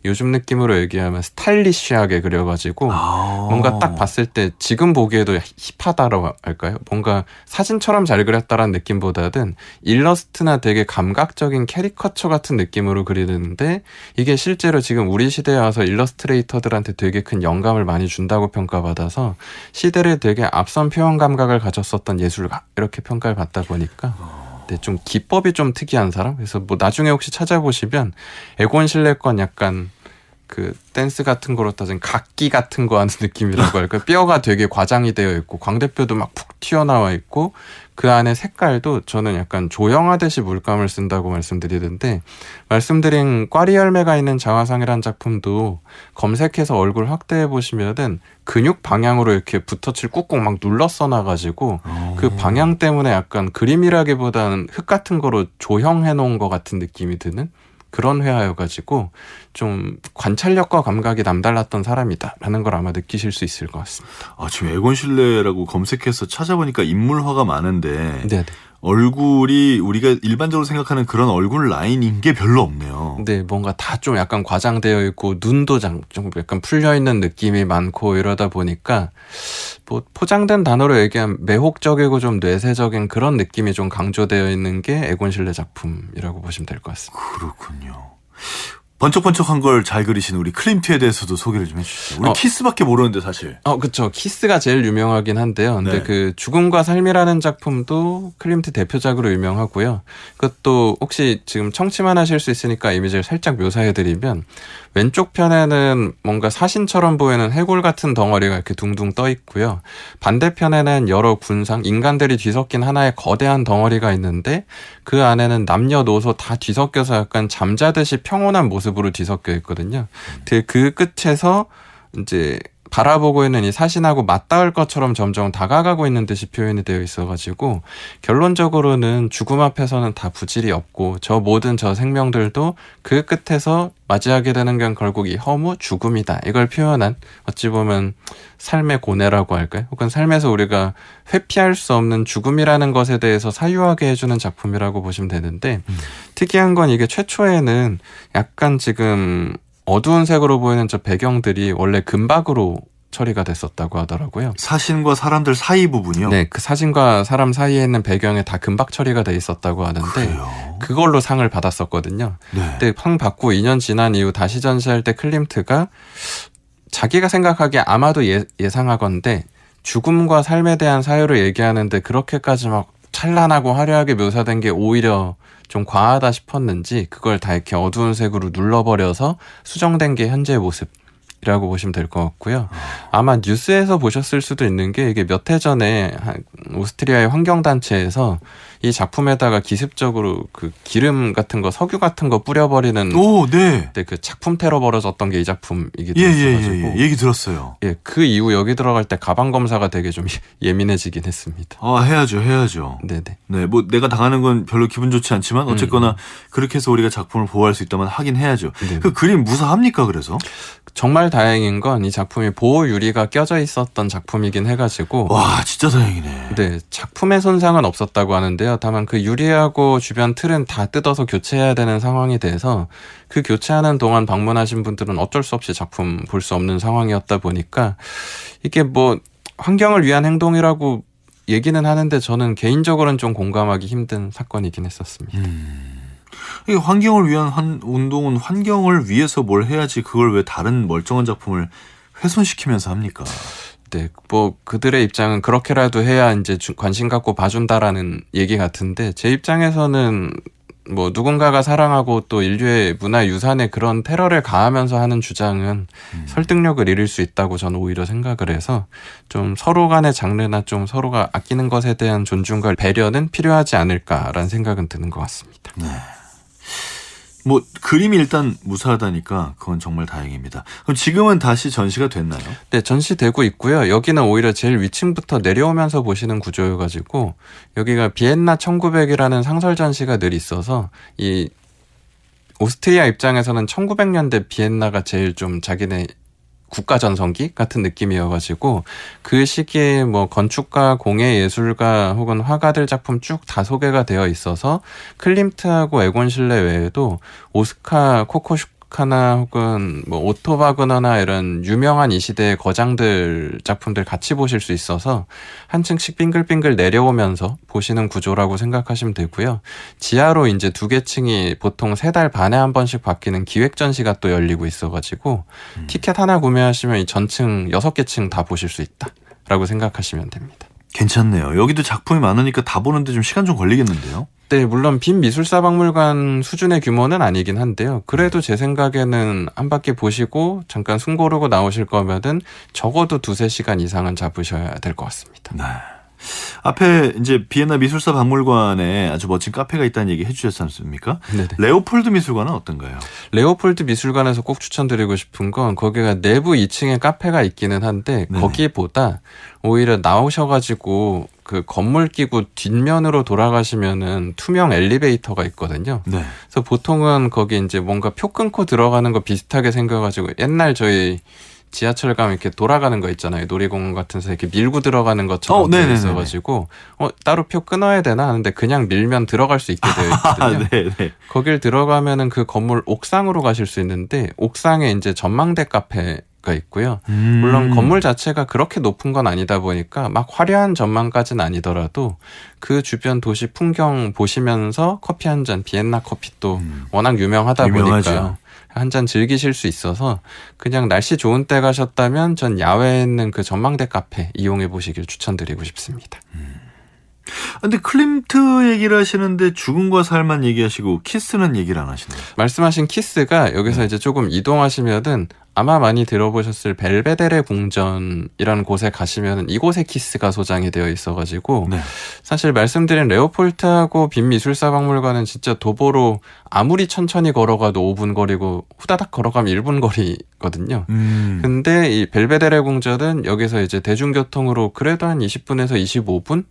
Speaker 2: 요즘 느낌으로 얘기하면 스타일리시하게 그려가지고 뭔가 딱 봤을 때 지금 보기에도 힙하다라고 할까요? 뭔가 사진처럼 잘 그렸다라는 느낌보다는 일러스트나 되게 감각적인 캐리커처 같은 느낌으로 그리는데 이게 실제로 지금 우리 시대에 와서 일러스트레이터들한테 되게 큰 영감을 많이 준다고 평가받아서 시대를 되게 앞선 표현 감각을 가졌었던 예술가 이렇게 평가를 받다 보니까 네, 좀 기법이 좀 특이한 사람. 그래서 뭐 나중에 혹시 찾아보시면 에곤 실레 건 약간 그 댄스 같은 거로 따진 각기 같은 거 하는 느낌이라고 할까요? 뼈가 되게 과장이 되어 있고 광대뼈도 막 푹 튀어나와 있고 그 안에 색깔도 저는 약간 조형하듯이 물감을 쓴다고 말씀드리던데 말씀드린 꽈리 열매가 있는 자화상이라는 작품도 검색해서 얼굴 확대해 보시면은 근육 방향으로 이렇게 붓터치를 꾹꾹 막 눌러 써놔가지고 그 방향 때문에 약간 그림이라기보다는 흙 같은 거로 조형해 놓은 것 같은 느낌이 드는 그런 회화여가지고 좀 관찰력과 감각이 남달랐던 사람이다라는 걸 아마 느끼실 수 있을 것 같습니다.
Speaker 1: 지금 에곤 실레라고 검색해서 찾아보니까 인물화가 많은데
Speaker 2: 네네.
Speaker 1: 얼굴이 우리가 일반적으로 생각하는 그런 얼굴 라인인 게 별로 없네요.
Speaker 2: 네, 뭔가 다 좀 약간 과장되어 있고 눈도 좀 약간 풀려 있는 느낌이 많고 이러다 보니까 뭐 포장된 단어로 얘기하면 매혹적이고 좀 뇌세적인 그런 느낌이 좀 강조되어 있는 게 에곤 실레 작품이라고 보시면 될 것 같습니다.
Speaker 1: 그렇군요. 번쩍번쩍한 걸 잘 그리신 우리 클림트에 대해서도 소개를 좀 해주시죠. 우리 키스밖에 모르는데 사실.
Speaker 2: 그쵸. 키스가 제일 유명하긴 한데요. 근데
Speaker 1: 네.
Speaker 2: 그 죽음과 삶이라는 작품도 클림트 대표작으로 유명하고요. 그것도 혹시 지금 청취만 하실 수 있으니까 이미지를 살짝 묘사해드리면 왼쪽 편에는 뭔가 사신처럼 보이는 해골 같은 덩어리가 이렇게 둥둥 떠 있고요. 반대편에는 여러 군상, 인간들이 뒤섞인 하나의 거대한 덩어리가 있는데 그 안에는 남녀노소 다 뒤섞여서 약간 잠자듯이 평온한 모습으로 뒤섞여 있거든요. 그 끝에서 이제 바라보고 있는 이 사신하고 맞닿을 것처럼 점점 다가가고 있는 듯이 표현이 되어 있어가지고 결론적으로는 죽음 앞에서는 다 부질이 없고 저 모든 저 생명들도 그 끝에서 맞이하게 되는 건 결국 이 허무 죽음이다. 이걸 표현한 어찌 보면 삶의 고뇌라고 할까요? 혹은 삶에서 우리가 회피할 수 없는 죽음이라는 것에 대해서 사유하게 해주는 작품이라고 보시면 되는데 특이한 건 이게 최초에는 약간 지금 어두운 색으로 보이는 저 배경들이 원래 금박으로 처리가 됐었다고 하더라고요.
Speaker 1: 사진과 사람들 사이 부분이요?
Speaker 2: 네, 그 사진과 사람 사이에 있는 배경에 다 금박 처리가 돼 있었다고 하는데
Speaker 1: 그래요?
Speaker 2: 그걸로 상을 받았었거든요.
Speaker 1: 네.
Speaker 2: 근데 상 받고 2년 지난 이후 다시 전시할 때 클림트가 자기가 생각하기에 아마도 예상하건대 죽음과 삶에 대한 사유를 얘기하는데 그렇게까지 막 찬란하고 화려하게 묘사된 게 오히려 좀 과하다 싶었는지 그걸 다 이렇게 어두운 색으로 눌러버려서 수정된 게 현재의 모습이라고 보시면 될 것 같고요. 아마 뉴스에서 보셨을 수도 있는 게 이게 몇 해 전에 오스트리아의 환경단체에서 이 작품에다가 기습적으로 그 기름 같은 거, 석유 같은 거 뿌려버리는
Speaker 1: 네.
Speaker 2: 그 작품 테러 벌어졌던 게 이 작품이기도 했어가지고
Speaker 1: 얘기 들었어요.
Speaker 2: 예, 그 이후 여기 들어갈 때 가방 검사가 되게 좀 예민해지긴 했습니다.
Speaker 1: 해야죠.
Speaker 2: 네네.
Speaker 1: 네, 뭐 내가 당하는 건 별로 기분 좋지 않지만 어쨌거나 그렇게 해서 우리가 작품을 보호할 수 있다면 하긴 해야죠.
Speaker 2: 네네.
Speaker 1: 그 그림 무사합니까 그래서?
Speaker 2: 정말 다행인 건 이 작품이 보호 유리가 껴져 있었던 작품이긴 해가지고
Speaker 1: 와, 진짜 다행이네.
Speaker 2: 네, 작품의 손상은 없었다고 하는데요. 다만 그 유리하고 주변 틀은 다 뜯어서 교체해야 되는 상황이 돼서 그 교체하는 동안 방문하신 분들은 어쩔 수 없이 작품 볼 수 없는 상황이었다 보니까 이게 뭐 환경을 위한 행동이라고 얘기는 하는데 저는 개인적으로는 좀 공감하기 힘든 사건이긴 했었습니다.
Speaker 1: 이 환경을 위한 운동은 환경을 위해서 뭘 해야지 그걸 왜 다른 멀쩡한 작품을 훼손시키면서 합니까?
Speaker 2: 네, 뭐 그들의 입장은 그렇게라도 해야 이제 관심 갖고 봐준다라는 얘기 같은데 제 입장에서는 뭐 누군가가 사랑하고 또 인류의 문화유산에 그런 테러를 가하면서 하는 주장은 설득력을 잃을 수 있다고 저는 오히려 생각을 해서 좀 서로 간의 장르나 좀 서로가 아끼는 것에 대한 존중과 배려는 필요하지 않을까라는 생각은 드는 것 같습니다.
Speaker 1: 네. 뭐 그림이 일단 무사하다니까 그건 정말 다행입니다. 그럼 지금은 다시 전시가 됐나요?
Speaker 2: 네, 전시되고 있고요. 여기는 오히려 제일 위층부터 내려오면서 보시는 구조여가지고 여기가 비엔나 1900이라는 상설 전시가 늘 있어서 이 오스트리아 입장에서는 1900년대 비엔나가 제일 좀 자기네 국가전성기 같은 느낌이어가지고 그 시기에 뭐 건축가, 공예예술가 혹은 화가들 작품 쭉 다 소개가 되어 있어서 클림트하고 에곤 실레 외에도 오스카 코코슈카나 혹은 뭐 오토 바그너나 이런 유명한 이 시대의 거장들 작품들 같이 보실 수 있어서 한 층씩 빙글빙글 내려오면서 보시는 구조라고 생각하시면 되고요. 지하로 이제 2개 층이 보통 3달 반에 한 번씩 바뀌는 기획 전시가 또 열리고 있어가지고 티켓 하나 구매하시면 이 전층 6개 층 다 보실 수 있다라고 생각하시면 됩니다.
Speaker 1: 괜찮네요. 여기도 작품이 많으니까 다 보는데 좀 시간 좀 걸리겠는데요? 네,
Speaker 2: 물론 빈 미술사 박물관 수준의 규모는 아니긴 한데요. 그래도 제 생각에는 한 바퀴 보시고 잠깐 숨 고르고 나오실 거면은 적어도 2-3시간 이상은 잡으셔야 될 것 같습니다.
Speaker 1: 네. 앞에 이제 비엔나 미술사 박물관에 아주 멋진 카페가 있다는 얘기 해주셨지 않습니까?
Speaker 2: 네네.
Speaker 1: 레오폴드 미술관은 어떤가요?
Speaker 2: 레오폴드 미술관에서 꼭 추천드리고 싶은 건 거기가 내부 2층에 카페가 있기는 한데
Speaker 1: 네네.
Speaker 2: 거기보다 오히려 나오셔가지고 그 건물 끼고 뒷면으로 돌아가시면은 투명 엘리베이터가 있거든요.
Speaker 1: 네.
Speaker 2: 그래서 보통은 거기 이제 뭔가 표 끊고 들어가는 거 비슷하게 생겨가지고 옛날 저희 지하철 가면 이렇게 돌아가는 거 있잖아요. 놀이공원 같은 데서 이렇게 밀고 들어가는 것처럼 되어 있어가지고 따로 표 끊어야 되나 하는데 그냥 밀면 들어갈 수 있게 되어 있거든요.
Speaker 1: 네네.
Speaker 2: 거길 들어가면은 그 건물 옥상으로 가실 수 있는데 옥상에 이제 전망대 카페가 있고요. 물론 건물 자체가 그렇게 높은 건 아니다 보니까 막 화려한 전망까지는 아니더라도 그 주변 도시 풍경 보시면서 커피 한 잔, 비엔나 커피 또 워낙 유명하다 보니까 한 잔 즐기실 수 있어서 그냥 날씨 좋은 때 가셨다면 전 야외에 있는 그 전망대 카페 이용해 보시길 추천드리고 싶습니다.
Speaker 1: 근데 클림트 얘기를 하시는데 죽음과 삶만 얘기하시고 키스는 얘기를 안 하시네요.
Speaker 2: 말씀하신 키스가 여기서 이제 조금 이동하시면은 아마 많이 들어보셨을 벨베데레 궁전이라는 곳에 가시면 이곳에 키스가 소장이 되어 있어가지고
Speaker 1: 네.
Speaker 2: 사실 말씀드린 레오폴트하고 빈 미술사 박물관은 진짜 도보로 아무리 천천히 걸어가도 5분 거리고 후다닥 걸어가면 1분 거리거든요. 근데 이 벨베데레 궁전은 여기서 이제 대중교통으로 그래도 한 20분에서 25분?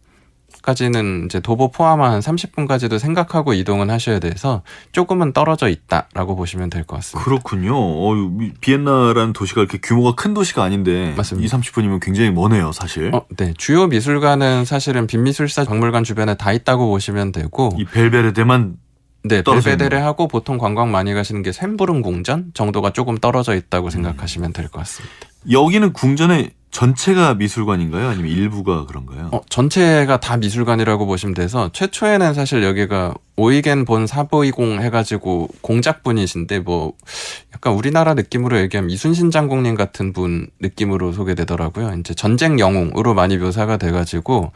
Speaker 2: 까지는 이제 도보 포함한 한 30분까지도 생각하고 이동은 하셔야 돼서 조금은 떨어져 있다라고 보시면 될 것 같습니다.
Speaker 1: 그렇군요. 비엔나라는 도시가 이렇게 규모가 큰 도시가 아닌데
Speaker 2: 맞습니다.
Speaker 1: 20-30분이면 굉장히 머네요, 사실.
Speaker 2: 네. 주요 미술관은 사실은 빈미술사 박물관 주변에 다 있다고 보시면 되고
Speaker 1: 이 벨베데레만
Speaker 2: 네, 벨베데레하고 보통 관광 많이 가시는 게 샘부름 궁전 정도가 조금 떨어져 있다고 생각하시면 될 것 같습니다.
Speaker 1: 여기는 궁전의 전체가 미술관인가요? 아니면 일부가 그런가요?
Speaker 2: 전체가 다 미술관이라고 보시면 돼서 최초에는 사실 여기가 오이겐 본 사보이공 해가지고 공작분이신데 뭐 약간 우리나라 느낌으로 얘기하면 이순신 장군님 같은 분 느낌으로 소개되더라고요. 이제 전쟁 영웅으로 많이 묘사가 돼가지고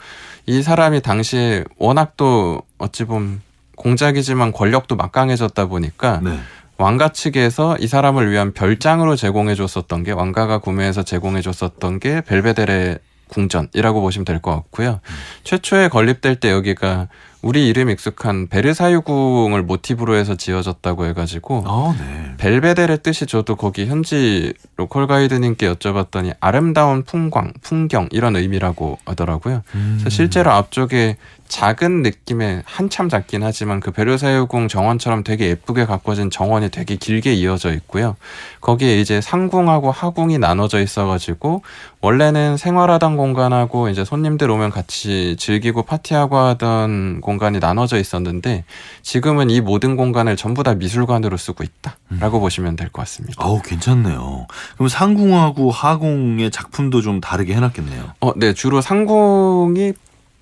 Speaker 2: 이 사람이 당시에 워낙 또 어찌 보면 공작이지만 권력도 막강해졌다 보니까
Speaker 1: 네.
Speaker 2: 왕가 측에서 이 사람을 위한 별장으로 제공해줬었던 게 왕가가 구매해서 제공해줬었던 게 벨베데레 궁전이라고 보시면 될 것 같고요. 최초에 건립될 때 여기가 우리 이름 익숙한 베르사유궁을 모티브로 해서 지어졌다고 해가지고
Speaker 1: 네.
Speaker 2: 벨베데레 뜻이 저도 거기 현지 로컬 가이드님께 여쭤봤더니 아름다운 풍경 이런 의미라고 하더라고요. 그래서 실제로 앞쪽에 작은 느낌의 한참 작긴 하지만 그 베르사유궁 정원처럼 되게 예쁘게 가꿔진 정원이 되게 길게 이어져 있고요. 거기에 이제 상궁하고 하궁이 나눠져 있어가지고 원래는 생활하던 공간하고 이제 손님들 오면 같이 즐기고 파티하고 하던 공간이 나눠져 있었는데 지금은 이 모든 공간을 전부 다 미술관으로 쓰고 있다라고 보시면 될 것 같습니다.
Speaker 1: 괜찮네요. 그럼 상궁하고 하궁의 작품도 좀 다르게 해놨겠네요.
Speaker 2: 네, 주로 상궁이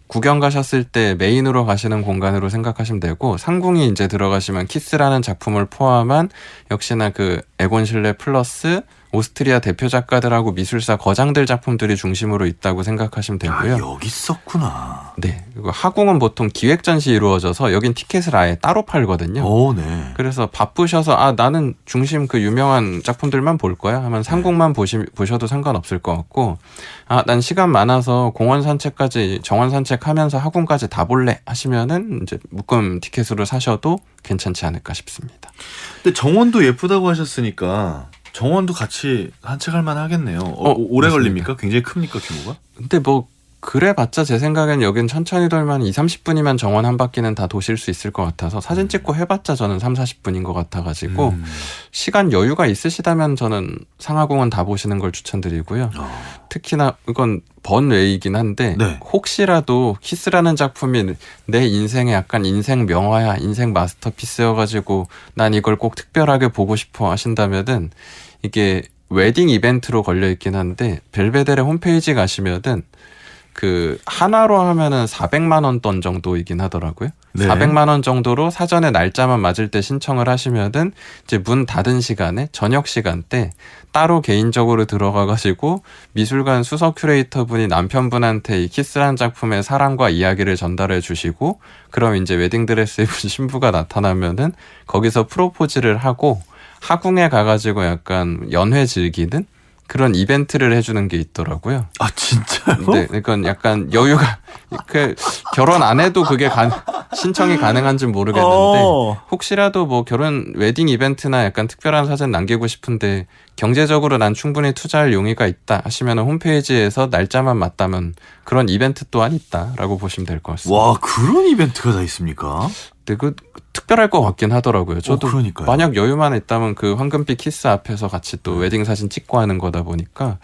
Speaker 2: 구경 가셨을 때 메인으로 가시는 공간으로 생각하시면 되고 상궁이 이제 들어가시면 키스라는 작품을 포함한 역시나 그 에곤 실레 플러스 오스트리아 대표 작가들하고 미술사 거장들 작품들이 중심으로 있다고 생각하시면 되고요.
Speaker 1: 여기 있었구나.
Speaker 2: 네. 그리고 하궁은 보통 기획 전시 이루어져서 여긴 티켓을 아예 따로 팔거든요.
Speaker 1: 네.
Speaker 2: 그래서 바쁘셔서 나는 중심 그 유명한 작품들만 볼 거야 하면 상궁만 보셔도 상관없을 것 같고 난 시간 많아서 공원 산책까지 정원 산책하면서 하궁까지 다 볼래 하시면은 이제 묶음 티켓으로 사셔도 괜찮지 않을까 싶습니다.
Speaker 1: 근데 정원도 예쁘다고 하셨으니까 정원도 같이 산책할 만 하겠네요. 오래
Speaker 2: 맞습니다.
Speaker 1: 걸립니까? 굉장히 큽니까, 규모가?
Speaker 2: 근데 뭐 그래봤자 제 생각엔 여긴 천천히 돌면 20-30분이면 정원 한 바퀴는 다 도실 수 있을 것 같아서 사진 찍고 해봤자 저는 3-40분인 것 같아가지고 시간 여유가 있으시다면 저는 상하궁은 다 보시는 걸 추천드리고요. 특히나 이건 번외이긴 한데
Speaker 1: 네.
Speaker 2: 혹시라도 키스라는 작품이 내 인생의 약간 인생 명화야 인생 마스터피스여가지고 난 이걸 꼭 특별하게 보고 싶어 하신다면은 이게 웨딩 이벤트로 걸려있긴 한데 벨베데레 홈페이지 가시면은 그 하나로 하면은 400만 원 돈 정도이긴 하더라고요.
Speaker 1: 네.
Speaker 2: 400만 원 정도로 사전에 날짜만 맞을 때 신청을 하시면은 이제 문 닫은 시간에 저녁 시간대 따로 개인적으로 들어가가지고 미술관 수석 큐레이터 분이 남편분한테 이 키스란 작품의 사랑과 이야기를 전달해 주시고 그럼 이제 웨딩드레스 입은 신부가 나타나면은 거기서 프로포즈를 하고 하궁에 가가지고 약간 연회 즐기는 그런 이벤트를 해주는 게 있더라고요.
Speaker 1: 진짜요?
Speaker 2: 네, 그러니까 약간 여유가 결혼 안 해도 그게 신청이 가능한지는 모르겠는데 혹시라도 뭐 결혼 웨딩 이벤트나 약간 특별한 사진 남기고 싶은데 경제적으로 난 충분히 투자할 용의가 있다 하시면 홈페이지에서 날짜만 맞다면 그런 이벤트 또한 있다라고 보시면 될 것 같습니다.
Speaker 1: 와, 그런 이벤트가 다 있습니까?
Speaker 2: 네, 특별할 것 같긴 하더라고요. 저도
Speaker 1: 그러니까요.
Speaker 2: 만약 여유만 있다면 그 황금빛 키스 앞에서 같이 또 웨딩 사진 찍고 하는 거다 보니까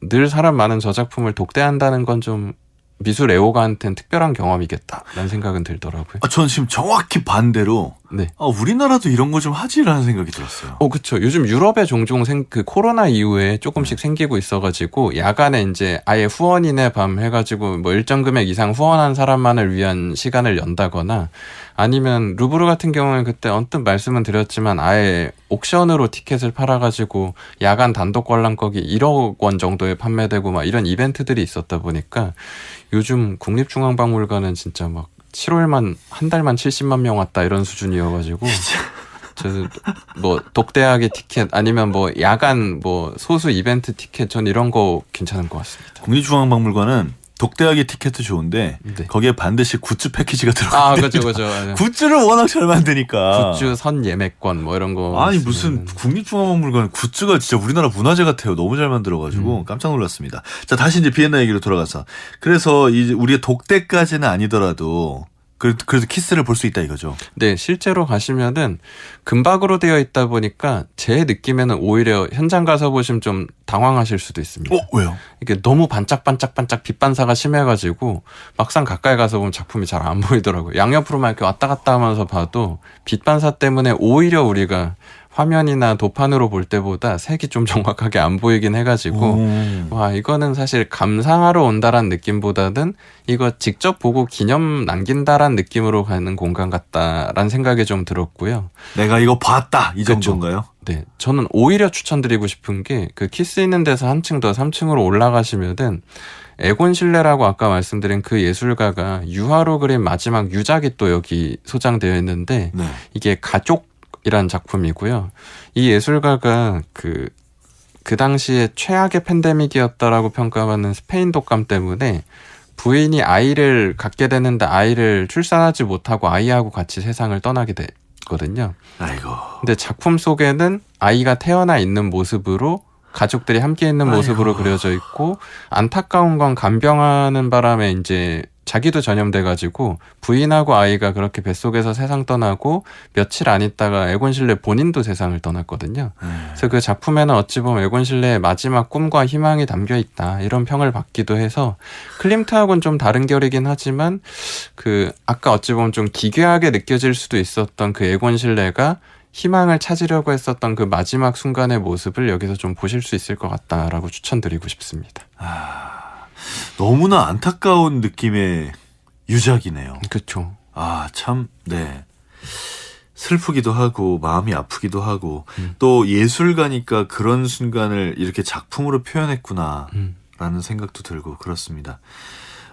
Speaker 2: 늘 사람 많은 저 작품을 독대한다는 건 좀 미술 애호가한테는 특별한 경험이겠다라는 생각은 들더라고요.
Speaker 1: 저는 지금 정확히 반대로
Speaker 2: 네.
Speaker 1: 우리나라도 이런 거 좀 하지라는 생각이 들었어요.
Speaker 2: 그쵸. 요즘 유럽에 종종 그 코로나 이후에 조금씩 생기고 있어가지고 야간에 이제 아예 후원인의 밤 해가지고 뭐 일정 금액 이상 후원한 사람만을 위한 시간을 연다거나 아니면 루브르 같은 경우는 그때 언뜻 말씀은 드렸지만 아예 옥션으로 티켓을 팔아가지고 야간 단독 관람객이 1억 원 정도에 판매되고 막 이런 이벤트들이 있었다 보니까 요즘 국립중앙박물관은 진짜 막 7월만 한 달만 70만 명 왔다 이런 수준이어가지고 뭐 독대하게 티켓 아니면 뭐 야간 뭐 소수 이벤트 티켓 전 이런 거 괜찮은 것 같습니다.
Speaker 1: 국립중앙박물관은 독대하게 티켓도 좋은데
Speaker 2: 네.
Speaker 1: 거기에 반드시 굿즈 패키지가 들어가거든요.
Speaker 2: 그죠.
Speaker 1: 굿즈를 워낙 잘 만드니까.
Speaker 2: 굿즈 선 예매권 뭐 이런 거.
Speaker 1: 아니 무슨 국립중앙박물관 굿즈가 진짜 우리나라 문화재 같아요. 너무 잘 만들어가지고 깜짝 놀랐습니다. 자, 다시 이제 비엔나 얘기로 돌아가서 그래서 이제 우리가 독대까지는 아니더라도 그래도 키스를 볼 수 있다 이거죠.
Speaker 2: 네, 실제로 가시면은 금박으로 되어 있다 보니까 제 느낌에는 오히려 현장 가서 보시면 좀 당황하실 수도 있습니다.
Speaker 1: 왜요?
Speaker 2: 이게 너무 반짝반짝 빛 반사가 심해가지고 막상 가까이 가서 보면 작품이 잘 안 보이더라고요. 양옆으로만 이렇게 왔다 갔다 하면서 봐도 빛 반사 때문에 오히려 우리가 화면이나 도판으로 볼 때보다 색이 좀 정확하게 안 보이긴 해가지고 와 이거는 사실 감상하러 온다란 느낌보다는 이거 직접 보고 기념 남긴다란 느낌으로 가는 공간 같다라는 생각이 좀 들었고요.
Speaker 1: 내가 이거 봤다 이 정도인가요?
Speaker 2: 네, 저는 오히려 추천드리고 싶은 게 그 키스 있는 데서 한층 더 3층으로 올라가시면은 에곤 실레라고 아까 말씀드린 그 예술가가 유화로 그린 마지막 유작이 또 여기 소장되어 있는데
Speaker 1: 네.
Speaker 2: 이게 가족이란 작품이고요. 이 예술가가 그 당시에 최악의 팬데믹이었다라고 평가받는 스페인 독감 때문에 부인이 아이를 갖게 되는데 아이를 출산하지 못하고 아이하고 같이 세상을 떠나게 됐거든요.
Speaker 1: 아이고.
Speaker 2: 근데 작품 속에는 아이가 태어나 있는 모습으로 가족들이 함께 있는 모습으로
Speaker 1: 아이고.
Speaker 2: 그려져 있고 안타까운 건 간병하는 바람에 이제 자기도 전염돼가지고 부인하고 아이가 그렇게 뱃속에서 세상 떠나고 며칠 안 있다가 에곤 실레 본인도 세상을 떠났거든요. 그래서 그 작품에는 어찌 보면 에곤 실레의 마지막 꿈과 희망이 담겨 있다 이런 평을 받기도 해서 클림트하고는 좀 다른 결이긴 하지만 그 아까 어찌 보면 좀 기괴하게 느껴질 수도 있었던 그 에곤 실레가 희망을 찾으려고 했었던 그 마지막 순간의 모습을 여기서 좀 보실 수 있을 것 같다라고 추천드리고 싶습니다.
Speaker 1: 너무나 안타까운 느낌의 유작이네요.
Speaker 2: 그렇죠.
Speaker 1: 참, 네. 슬프기도 하고 마음이 아프기도 하고 또 예술가니까 그런 순간을 이렇게 작품으로 표현했구나라는 생각도 들고 그렇습니다.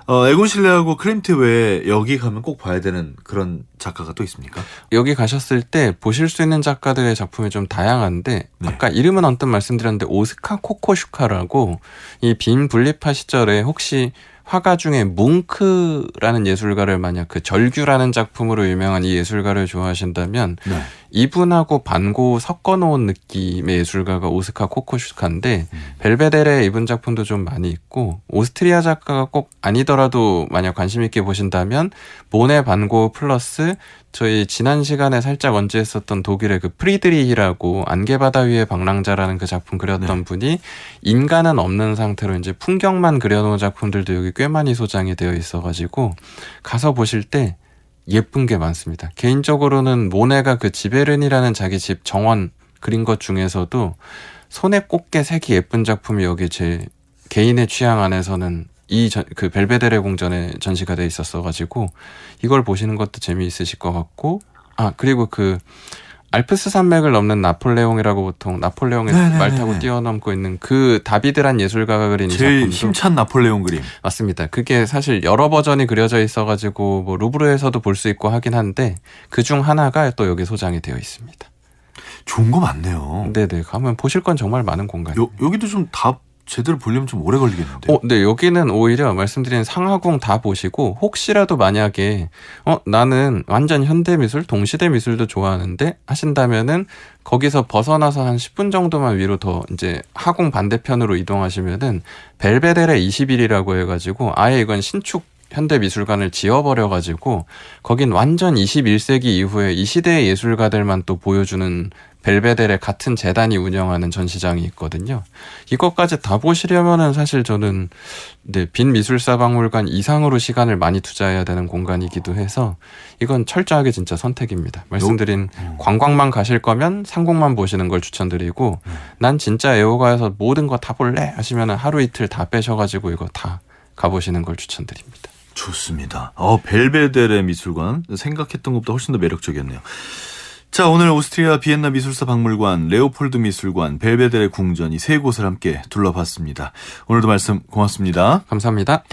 Speaker 1: 에곤 실레하고 클림트 외에 여기 가면 꼭 봐야 되는 그런 작가가 또 있습니까?
Speaker 2: 여기 가셨을 때 보실 수 있는 작가들의 작품이 좀 다양한데
Speaker 1: 네.
Speaker 2: 아까 이름은 언뜻 말씀드렸는데 오스카 코코슈카라고 이 빈 분리파 시절에 혹시 화가 중에 뭉크라는 예술가를 만약 그 절규라는 작품으로 유명한 이 예술가를 좋아하신다면
Speaker 1: 네.
Speaker 2: 이분하고 반고 섞어놓은 느낌의 예술가가 오스카 코코슈카인데 벨베데레 이분 작품도 좀 많이 있고 오스트리아 작가가 꼭 아니더라도 만약 관심 있게 보신다면 모네 반고 플러스 저희 지난 시간에 살짝 언제했었던 독일의 그 프리드리히라고 안개바다 위의 방랑자라는 그 작품 그렸던
Speaker 1: 네.
Speaker 2: 분이 인간은 없는 상태로 이제 풍경만 그려놓은 작품들도 여기 꽤 많이 소장이 되어 있어가지고 가서 보실 때 예쁜 게 많습니다. 개인적으로는 모네가 그 지베른이라는 자기 집 정원 그린 것 중에서도 손에 꼽게 색이 예쁜 작품이 여기 제 개인의 취향 안에서는 그 벨베데레 공전에 전시가 돼 있었어가지고 이걸 보시는 것도 재미있으실 것 같고 그리고 그 알프스 산맥을 넘는 나폴레옹이라고 보통 나폴레옹이 말 타고 뛰어넘고 있는 그 다비드란 예술가가 그린 이
Speaker 1: 제일
Speaker 2: 작품도
Speaker 1: 힘찬 나폴레옹 그림.
Speaker 2: 맞습니다. 그게 사실 여러 버전이 그려져 있어가지고 뭐 루브르에서도 볼 수 있고 하긴 한데 그중 하나가 또 여기 소장이 되어 있습니다.
Speaker 1: 좋은 거 많네요.
Speaker 2: 네네 가면 보실 건 정말 많은 공간이에요.
Speaker 1: 여기도 좀 다 제대로 보려면 좀 오래 걸리겠는데요.
Speaker 2: 네, 여기는 오히려 말씀드린 상하궁 다 보시고 혹시라도 만약에 나는 완전 현대미술, 동시대 미술도 좋아하는데 하신다면은 거기서 벗어나서 한 10분 정도만 위로 더 이제 하궁 반대편으로 이동하시면은 벨베데레 20일이라고 해가지고 아예 이건 신축 현대미술관을 지어버려가지고 거긴 완전 21세기 이후에 이 시대의 예술가들만 또 보여주는 벨베데레 같은 재단이 운영하는 전시장이 있거든요. 이것까지 다 보시려면은 사실 저는 빈 미술사 박물관 이상으로 시간을 많이 투자해야 되는 공간이기도 해서 이건 철저하게 진짜 선택입니다. 말씀드린 관광만 가실 거면 상공만 보시는 걸 추천드리고 난 진짜 애호가에서 모든 거 다 볼래 하시면은 하루 이틀 다 빼셔가지고 이거 다 가보시는 걸 추천드립니다.
Speaker 1: 좋습니다. 벨베데레 미술관 생각했던 것보다 훨씬 더 매력적이었네요. 자, 오늘 오스트리아 비엔나 미술사 박물관, 레오폴드 미술관, 벨베데레 궁전 이 세 곳을 함께 둘러봤습니다. 오늘도 말씀 고맙습니다.
Speaker 2: 감사합니다.